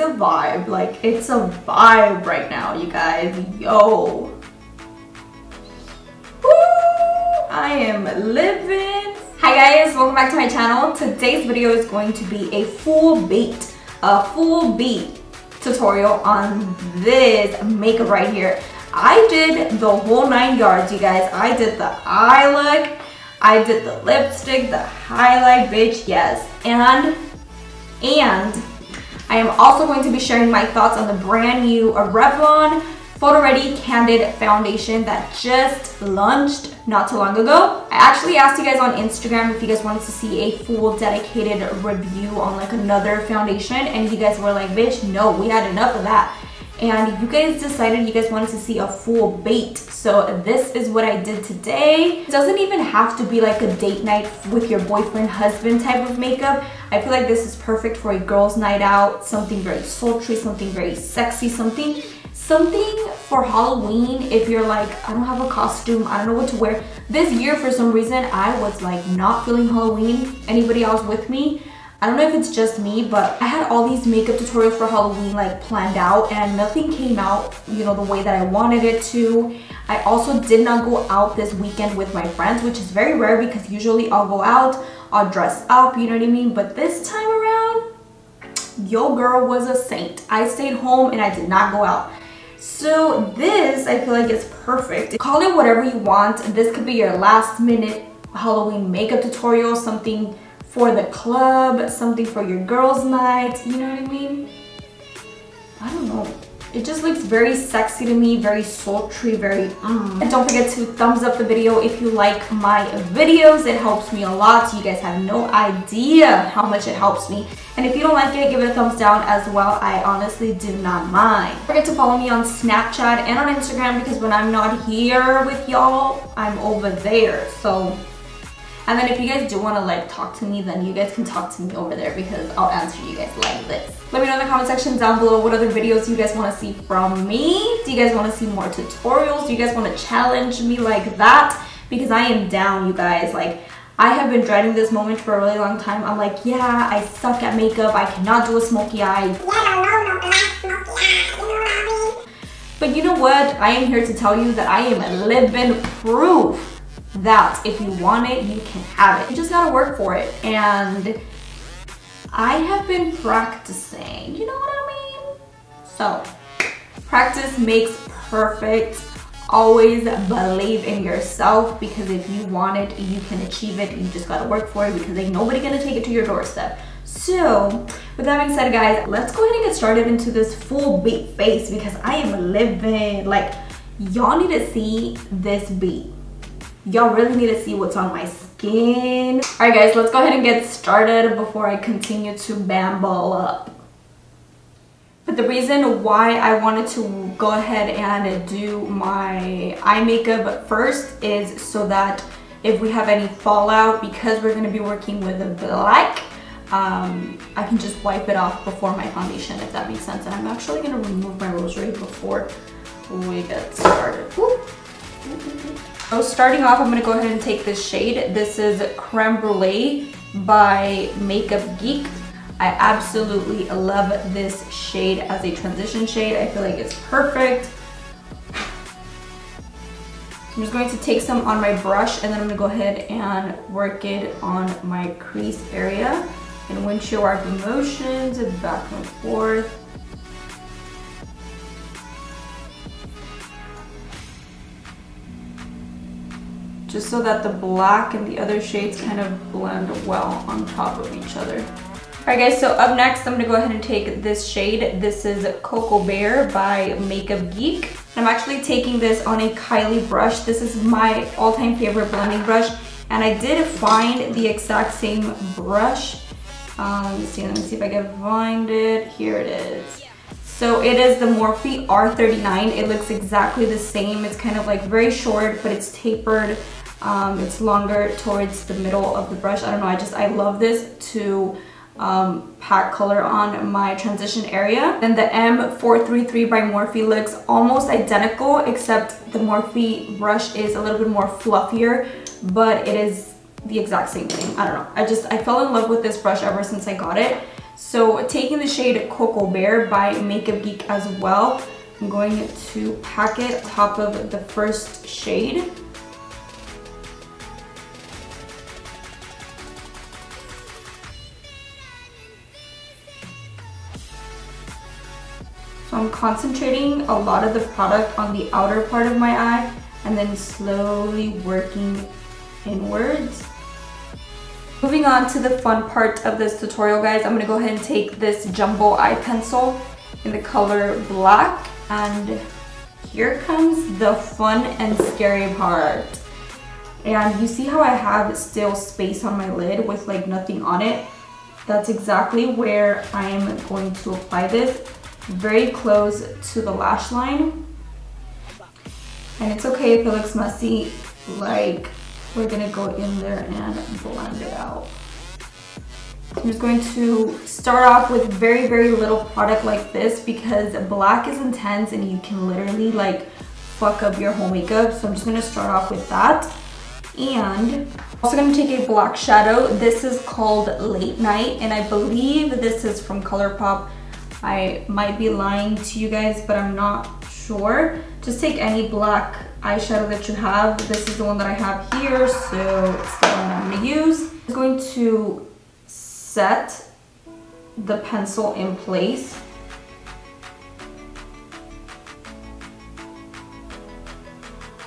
a vibe. Like, it's a vibe right now, you guys. Yo. Woo! I am living. Hi guys, welcome back to my channel. Today's video is going to be a full beat tutorial on this makeup right here. I did the whole 9 yards, you guys. I did the eye look, I did the lipstick, the highlight, bitch, yes. And I am also going to be sharing my thoughts on the brand new Revlon Photo Ready Candid Foundation that just launched not too long ago. I actually asked you guys on Instagram if you guys wanted to see a full dedicated review on like another foundation, and you guys were like, bitch, no, we had enough of that. And you guys decided you guys wanted to see a full bait. So this is what I did today. It doesn't even have to be like a date night with your boyfriend, husband type of makeup. I feel like this is perfect for a girls' night out, something very sultry, something very sexy, something for Halloween. If you're like, I don't have a costume, I don't know what to wear. This year, for some reason, I was like not feeling Halloween. Anybody else with me? I don't know if it's just me, but I had all these makeup tutorials for Halloween like planned out, and nothing came out, you know, the way that I wanted it to. I also did not go out this weekend with my friends, which is very rare because usually I'll go out, I'll dress up, you know what I mean? But this time around, yo girl was a saint. I stayed home and I did not go out. So this, I feel like, is perfect. Call it whatever you want. This could be your last minute Halloween makeup tutorial, something for the club, something for your girls' night, you know what I mean? I don't know. It just looks very sexy to me, very sultry, very And don't forget to thumbs up the video if you like my videos. It helps me a lot. You guys have no idea how much it helps me. And if you don't like it, give it a thumbs down as well. I honestly do not mind. Don't forget to follow me on Snapchat and on Instagram, because when I'm not here with y'all, I'm over there. So, and then if you guys do want to like talk to me, then you guys can talk to me over there, because I'll answer you guys like this. Let me know in the comment section down below what other videos you guys want to see from me. Do you guys want to see more tutorials? Do you guys want to challenge me like that? Because I am down, you guys. Like, I have been dreading this moment for a really long time. I'm like, yeah, I suck at makeup. I cannot do a smoky eye. But you know what? I am here to tell you that I am living proof that if you want it, you can have it. You just gotta work for it. And I have been practicing, you know what I mean? So, practice makes perfect. Always believe in yourself, because if you want it, you can achieve it. You just gotta work for it, because ain't nobody gonna take it to your doorstep. So, with that being said, guys, let's go ahead and get started into this full beat face, because I am living. Like, y'all need to see this beat. Y'all really need to see what's on my skin. All right, guys, let's go ahead and get started before I continue to bamble up. But the reason why I wanted to go ahead and do my eye makeup first is so that if we have any fallout, because we're going to be working with a black, I can just wipe it off before my foundation, if that makes sense. And I'm actually going to remove my rosary before we get started. So starting off, I'm going to go ahead and take this shade. This is Creme Brulee by Makeup Geek. I absolutely love this shade as a transition shade. I feel like it's perfect. I'm just going to take some on my brush, and then I'm going to go ahead and work it on my crease area. And windshield wiper motions, back and forth. Just so that the black and the other shades kind of blend well on top of each other. Alright guys, so up next I'm going to go ahead and take this shade. This is Cocoa Bear by Makeup Geek. I'm actually taking this on a Kylie brush. This is my all-time favorite blending brush, and I did find the exact same brush. Let me see if I can find it. Here it is. So it is the Morphe R39. It looks exactly the same. It's kind of like very short, but it's tapered. It's longer towards the middle of the brush. I don't know, I love this to pack color on my transition area. Then the M433 by Morphe looks almost identical, except the Morphe brush is a little bit more fluffier, but it is the exact same thing. I don't know, I fell in love with this brush ever since I got it. So taking the shade Cocoa Bear by Makeup Geek as well, I'm going to pack it on top of the first shade. So I'm concentrating a lot of the product on the outer part of my eye and then slowly working inwards. Moving on to the fun part of this tutorial, guys, I'm gonna go ahead and take this jumbo eye pencil in the color black, and here comes the fun and scary part. And you see how I have still space on my lid with like nothing on it? That's exactly where I am going to apply this, very close to the lash line. And it's okay if it looks messy, like we're gonna go in there and blend it out. I'm just going to start off with very, very little product like this because black is intense and you can literally like fuck up your whole makeup. So I'm just gonna start off with that. And I'm also gonna take a black shadow. This is called Late Night, and I believe this is from ColourPop. I might be lying to you guys, but I'm not sure. Just take any black eyeshadow that you have. This is the one that I have here, so it's the one I'm gonna use. I'm going to set the pencil in place.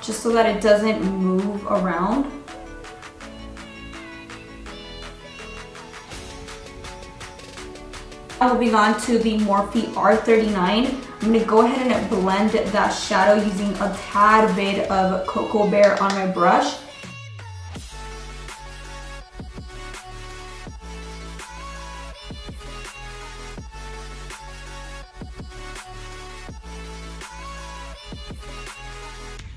Just so that it doesn't move around. Moving on to the Morphe R39, I'm going to go ahead and blend that shadow using a tad bit of Cocoa Bear on my brush.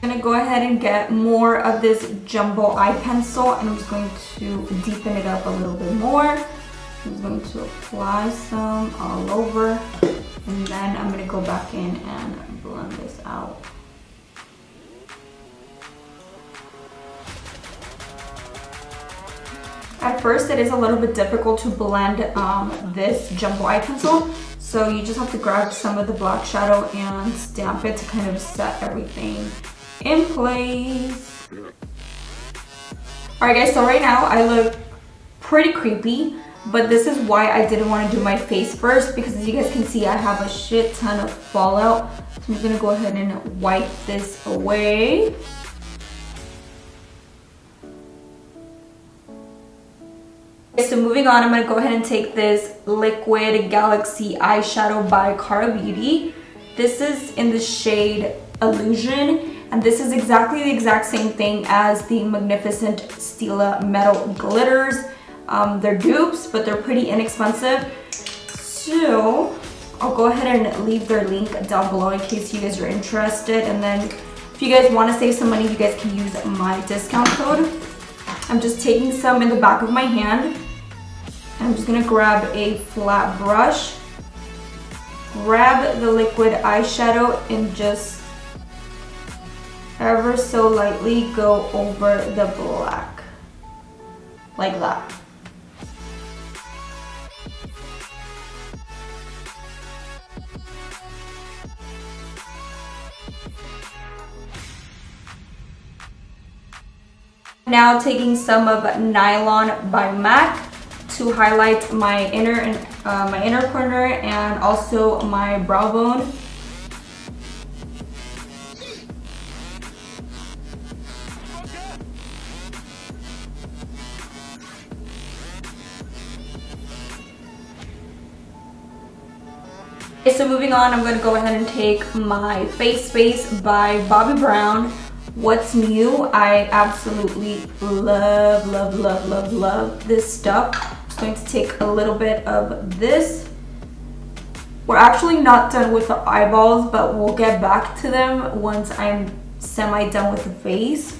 I'm going to go ahead and get more of this jumbo eye pencil, and I'm just going to deepen it up a little bit more. I'm just going to apply some all over, and then I'm going to go back in and blend this out. At first it is a little bit difficult to blend this jumbo eye pencil, so you just have to grab some of the black shadow and stamp it to kind of set everything in place. Alright guys, so right now I look pretty creepy, but this is why I didn't want to do my face first, because as you guys can see I have a shit ton of fallout. So I'm just going to go ahead and wipe this away. Okay, so moving on, I'm going to go ahead and take this Liquid Galaxy eyeshadow by Cara Beauty. This is in the shade Illusion, and this is exactly the exact same thing as the Magnificent Stila Metal Glitters. They're dupes, but they're pretty inexpensive. So I'll go ahead and leave their link down below in case you guys are interested. And then if you guys want to save some money, you guys can use my discount code. I'm just taking some in the back of my hand. And I'm just going to grab a flat brush, grab the liquid eyeshadow, and just ever so lightly go over the black, like that. Now taking some of Nylon by MAC to highlight my inner corner and also my brow bone. Okay, so moving on, I'm going to go ahead and take my Face Space by Bobbi Brown. What's New? I absolutely love, love, love, love, love this stuff. I'm just going to take a little bit of this. We're actually not done with the eyeballs, but we'll get back to them once I'm semi-done with the face.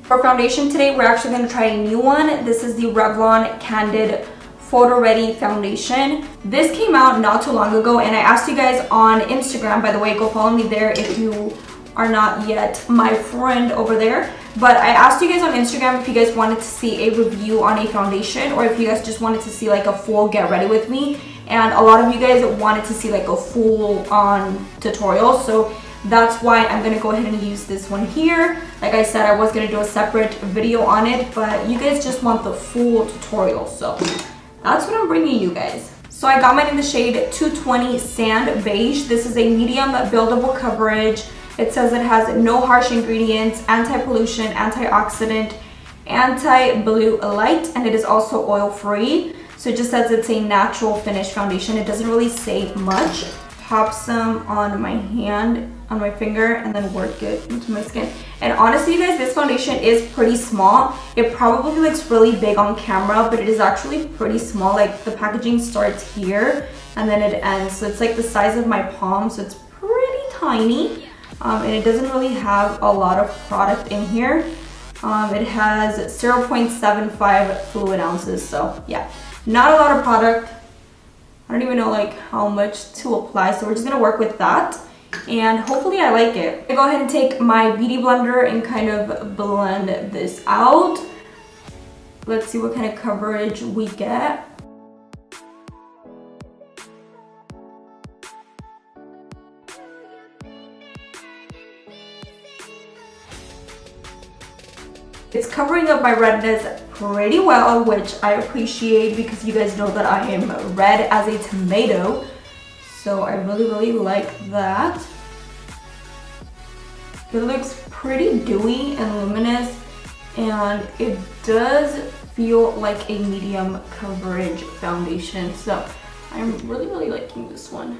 For foundation today, we're actually going to try a new one. This is the Revlon Candid Photo Ready Foundation. This came out not too long ago, and I asked you guys on Instagram, by the way, go follow me there if you are not yet my friend over there. But I asked you guys on Instagram if you guys wanted to see a review on a foundation, or if you guys just wanted to see like a full get ready with me. And a lot of you guys wanted to see like a full on tutorial, so that's why I'm gonna go ahead and use this one here. Like I said, I was gonna do a separate video on it, but you guys just want the full tutorial, so that's what I'm bringing you guys. So I got mine in the shade 220 Sand Beige. This is a medium buildable coverage. It says it has no harsh ingredients, anti-pollution, antioxidant, anti-blue light, and it is also oil-free. So it just says it's a natural finish foundation. It doesn't really say much. Pop some on my hand, on my finger, and then work it into my skin. And honestly, you guys, this foundation is pretty small. It probably looks really big on camera, but it is actually pretty small. Like the packaging starts here and then it ends. So it's like the size of my palm, so it's pretty tiny. And it doesn't really have a lot of product in here. It has 0.75 fluid ounces, so yeah, not a lot of product. I don't even know like how much to apply, so we're just gonna work with that and hopefully I like it. I go ahead and take my beauty blender and kind of blend this out. Let's see what kind of coverage we get. It's covering up my redness pretty well, which I appreciate because you guys know that I am red as a tomato. So I really like that. It looks pretty dewy and luminous, and it does feel like a medium coverage foundation. So I'm really liking this one.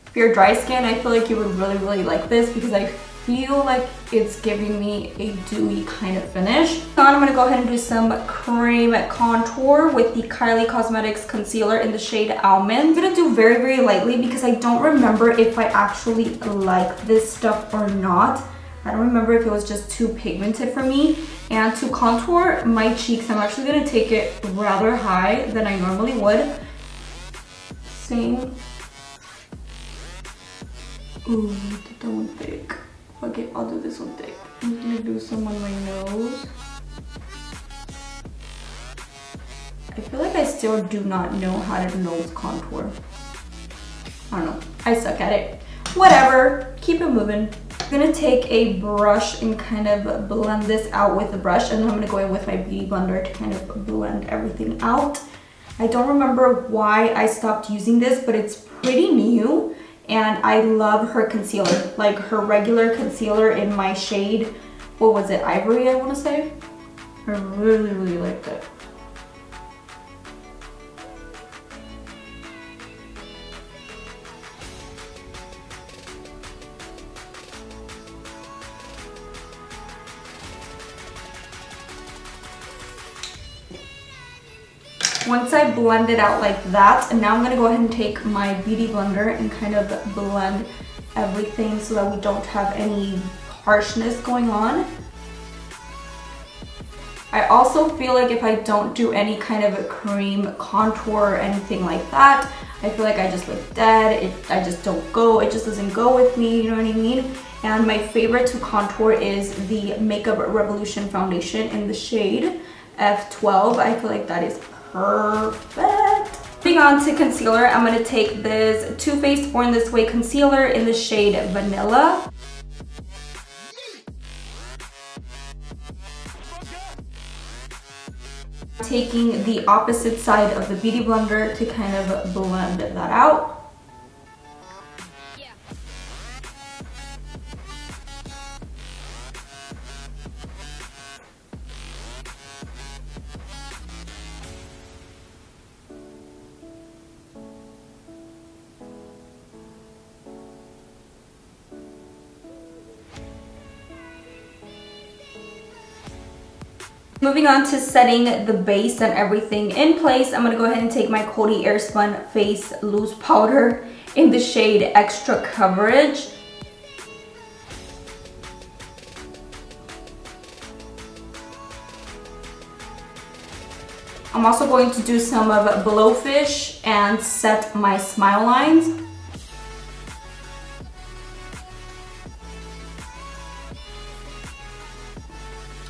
If you're dry skin, I feel like you would really like this because I feel like it's giving me a dewy kind of finish. Now I'm gonna go ahead and do some cream contour with the Kylie Cosmetics concealer in the shade Almond. I'm gonna do very lightly because I don't remember if I actually like this stuff or not. I don't remember if it was just too pigmented for me. And to contour my cheeks, I'm actually gonna take it rather high than I normally would. Same. Ooh, did that one thick. Okay, I'll do this one thick. I'm gonna do some on my nose. I feel like I still do not know how to nose contour. I don't know, I suck at it. Whatever, keep it moving. I'm gonna take a brush and kind of blend this out with the brush, and then I'm gonna go in with my beauty blender to kind of blend everything out. I don't remember why I stopped using this, but it's pretty new. And I love her concealer, like her regular concealer in my shade, what was it, Ivory, I want to say? I really liked it. Once I blend it out like that, and now I'm gonna go ahead and take my beauty blender and kind of blend everything so that we don't have any harshness going on. I also feel like if I don't do any kind of a cream contour or anything like that, I feel like I just look dead. I just don't go, it just doesn't go with me, you know what I mean? And my favorite to contour is the Makeup Revolution foundation in the shade F12. I feel like that is perfect. Moving on to concealer, I'm going to take this Too Faced Born This Way concealer in the shade Vanilla. Taking the opposite side of the beauty blender to kind of blend that out. Moving on to setting the base and everything in place, I'm going to go ahead and take my Coty Airspun Face Loose Powder in the shade Extra Coverage. I'm also going to do some of Blowfish and set my smile lines.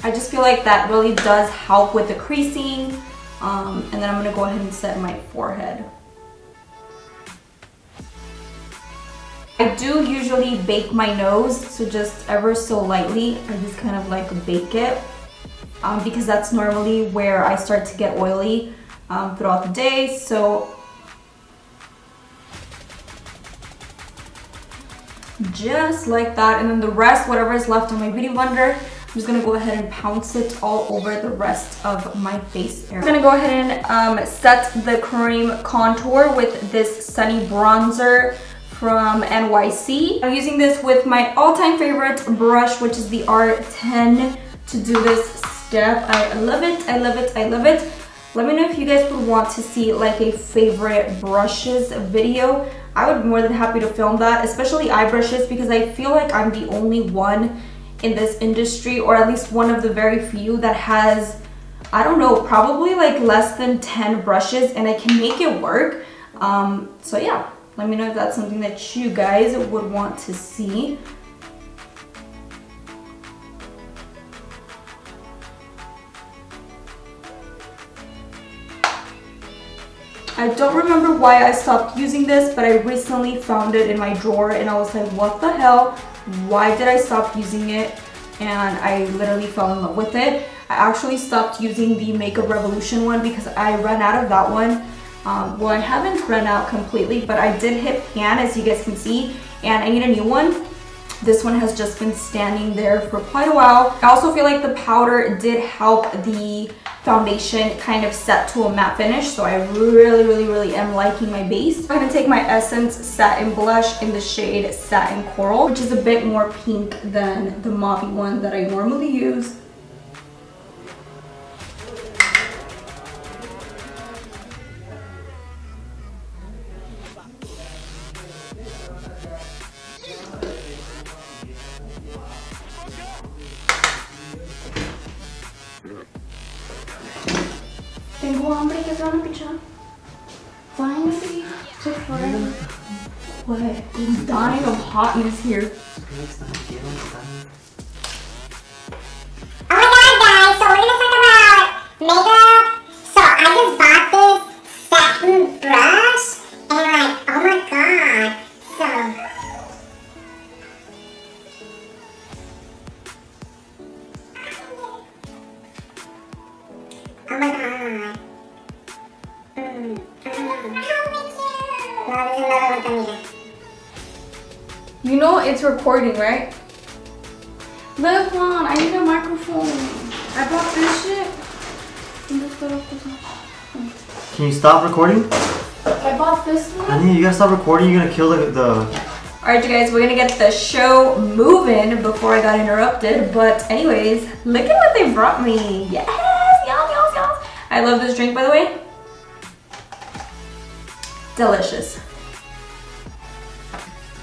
I just feel like that really does help with the creasing. And then I'm gonna go ahead and set my forehead. I do usually bake my nose, so just ever so lightly, I just kind of like bake it because that's normally where I start to get oily throughout the day. So just like that, and then the rest, whatever is left on my beauty blender, I'm just gonna go ahead and pounce it all over the rest of my face area. I'm gonna go ahead and set the cream contour with this Sunny Bronzer from NYC. I'm using this with my all-time favorite brush, which is the R10, to do this step. I love it, I love it, I love it. Let me know if you guys would want to see like a favorite brushes video. I would be more than happy to film that, especially eye brushes, because I feel like I'm the only one in this industry, or at least one of the very few that has, I don't know, probably like less than 10 brushes, and I can make it work. So yeah, let me know if that's something that you guys would want to see. I don't remember why I stopped using this, but I recently found it in my drawer and I was like, what the hell? Why did I stop using it? And I literally fell in love with it. I actually stopped using the Makeup Revolution one because I ran out of that one. Well, I haven't run out completely, but I did hit pan, as you guys can see, and I need a new one. This one has just been standing there for quite a while. I also feel like the powder did help the foundation kind of set to a matte finish, so I really am liking my base. I'm gonna take my Essence Satin Blush in the shade Satin Coral, which is a bit more pink than the mauvey one that I normally use. Tengo hambre, ¿quieres una pizza? Fine, baby. Take forever. What? I'm dying of hotness here. Oh my god, guys, so we're gonna talk about makeup. So I just bought this satin brush, and like, oh my god. So oh my god. You know it's recording, right? Look, on, I need a microphone. I bought this shit. Can you stop recording? I bought this one. Tania, you gotta stop recording. You're gonna kill the... Alright, you guys, we're gonna get the show moving before I got interrupted. But anyways, look at what they brought me. Yes, yes. I love this drink, by the way. Delicious.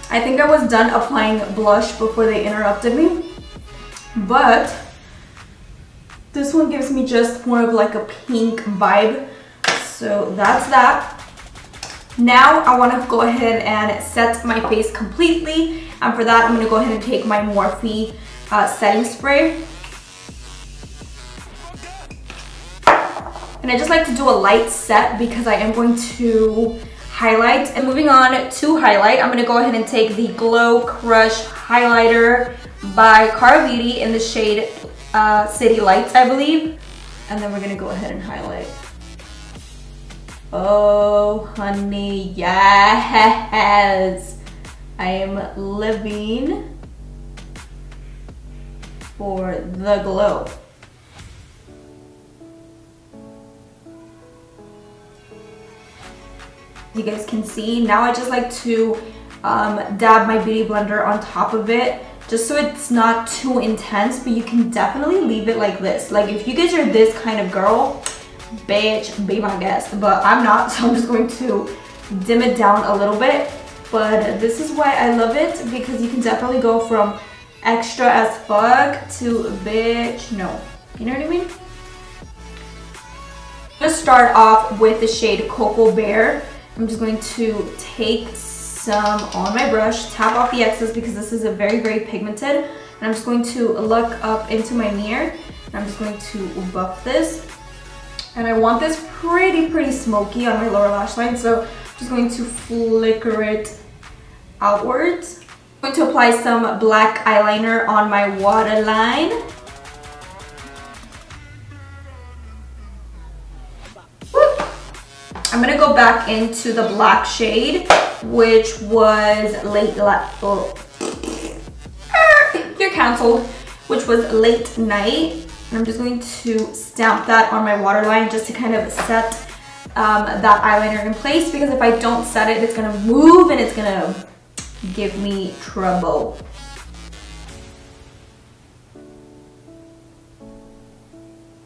I think I was done applying blush before they interrupted me, but this one gives me just more of like a pink vibe. So that's that. Now I want to go ahead and set my face completely, and for that I'm going to go ahead and take my Morphe setting spray. And I just like to do a light set because I am going to highlight. And moving on to highlight, I'm gonna go ahead and take the Glow Crush highlighter by Cara Beauty in the shade City Lights, I believe. And then we're gonna go ahead and highlight. Oh, honey, yes! I am living for the glow. You guys can see, now I just like to dab my beauty blender on top of it just so it's not too intense, but you can definitely leave it like this. Like if you guys are this kind of girl, bitch, be my guest, but I'm not, so I'm just going to dim it down a little bit. But this is why I love it, because you can definitely go from extra as fuck to bitch no, you know what I mean? I'm gonna start off with the shade Cocoa Bear. I'm just going to take some on my brush, tap off the excess because this is a very pigmented, and I'm just going to look up into my mirror I'm just going to buff this. And I want this pretty smoky on my lower lash line, so I'm just going to flicker it outwards. I'm going to apply some black eyeliner on my waterline. I'm gonna go back into the black shade, which was you're canceled, which was Late Night. And I'm just going to stamp that on my waterline just to kind of set that eyeliner in place, because if I don't set it, it's gonna move and it's gonna give me trouble.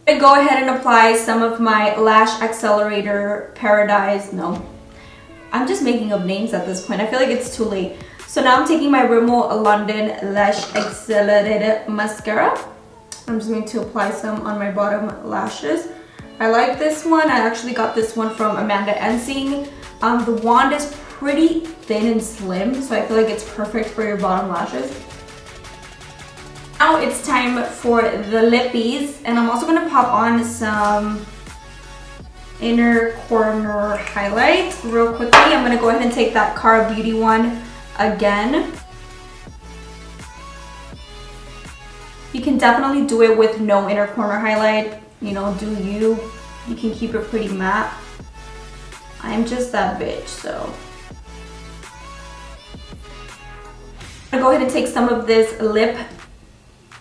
I'm gonna go ahead and apply some of my Lash Accelerator Paradise. No, I'm just making up names at this point. I feel like it's too late. So now I'm taking my Rimmel London Lash Accelerated Mascara. I'm just going to apply some on my bottom lashes. I like this one. I actually got this one from Amanda Ensing. The wand is pretty thin and slim, so I feel like it's perfect for your bottom lashes. Now it's time for the lippies, and I'm also going to pop on some inner corner highlight real quickly. I'm going to go ahead and take that Cara Beauty one again. You can definitely do it with no inner corner highlight. You know, do you. You can keep it pretty matte. I'm just that bitch, so. I'm going to go ahead and take some of this lip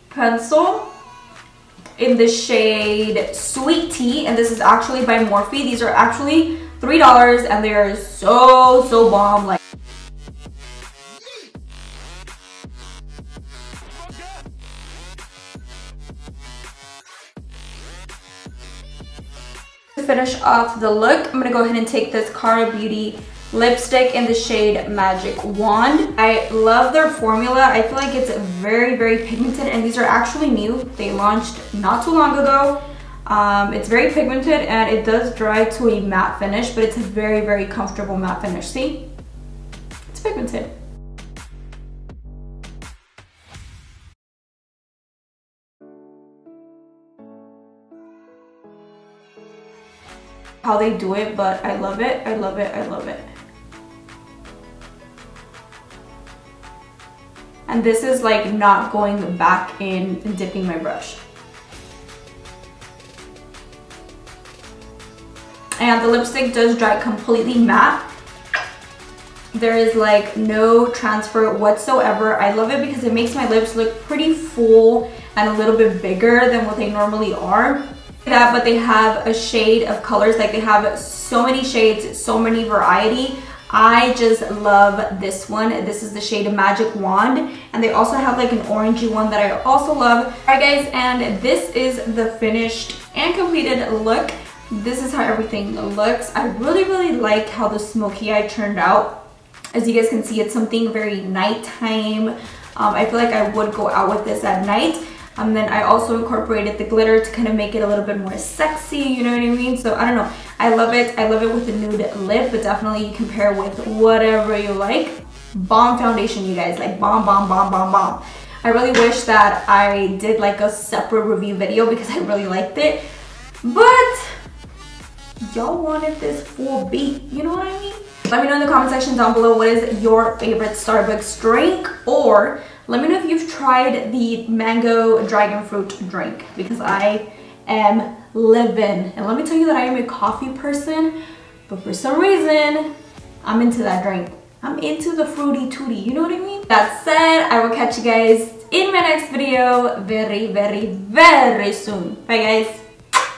pencil in the shade Sweet Tea, and this is actually by Morphe. These are actually $3 and they are so bomb. Like, to finish off the look, I'm gonna go ahead and take this Cara Beauty lipstick in the shade Magic Wand. I love their formula. I feel like it's very pigmented, and these are actually new. They launched not too long ago. It's very pigmented and it does dry to a matte finish, but it's a very comfortable matte finish. See? It's pigmented. How they do it, but I love it. I love it. And this is like not going back in and dipping my brush. And the lipstick does dry completely matte. There is like no transfer whatsoever. I love it because it makes my lips look pretty full and a little bit bigger than what they normally are. That, but they have a shade of colors. Like, they have so many shades, so many variety. I just love this one. This is the shade of Magic Wand, and they also have like an orangey one that I also love. Alright guys, and this is the finished and completed look. This is how everything looks. I really like how the smoky eye turned out. As you guys can see, it's something very nighttime. I feel like I would go out with this at night. Then I also incorporated the glitter to kind of make it a little bit more sexy, you know what I mean? So I don't know, I love it. I love it with the nude lip, but definitely you can pair with whatever you like. Bomb foundation, you guys, like bomb. I really wish that I did like a separate review video because I really liked it, but y'all wanted this full beat, you know what I mean? Let me know in the comment section down below what is your favorite Starbucks drink, or let me know if you've tried the mango dragon fruit drink, because I am living. And let me tell you that I am a coffee person, but for some reason, I'm into that drink. I'm into the fruity tooty, you know what I mean? That said, I will catch you guys in my next video very soon. Bye guys.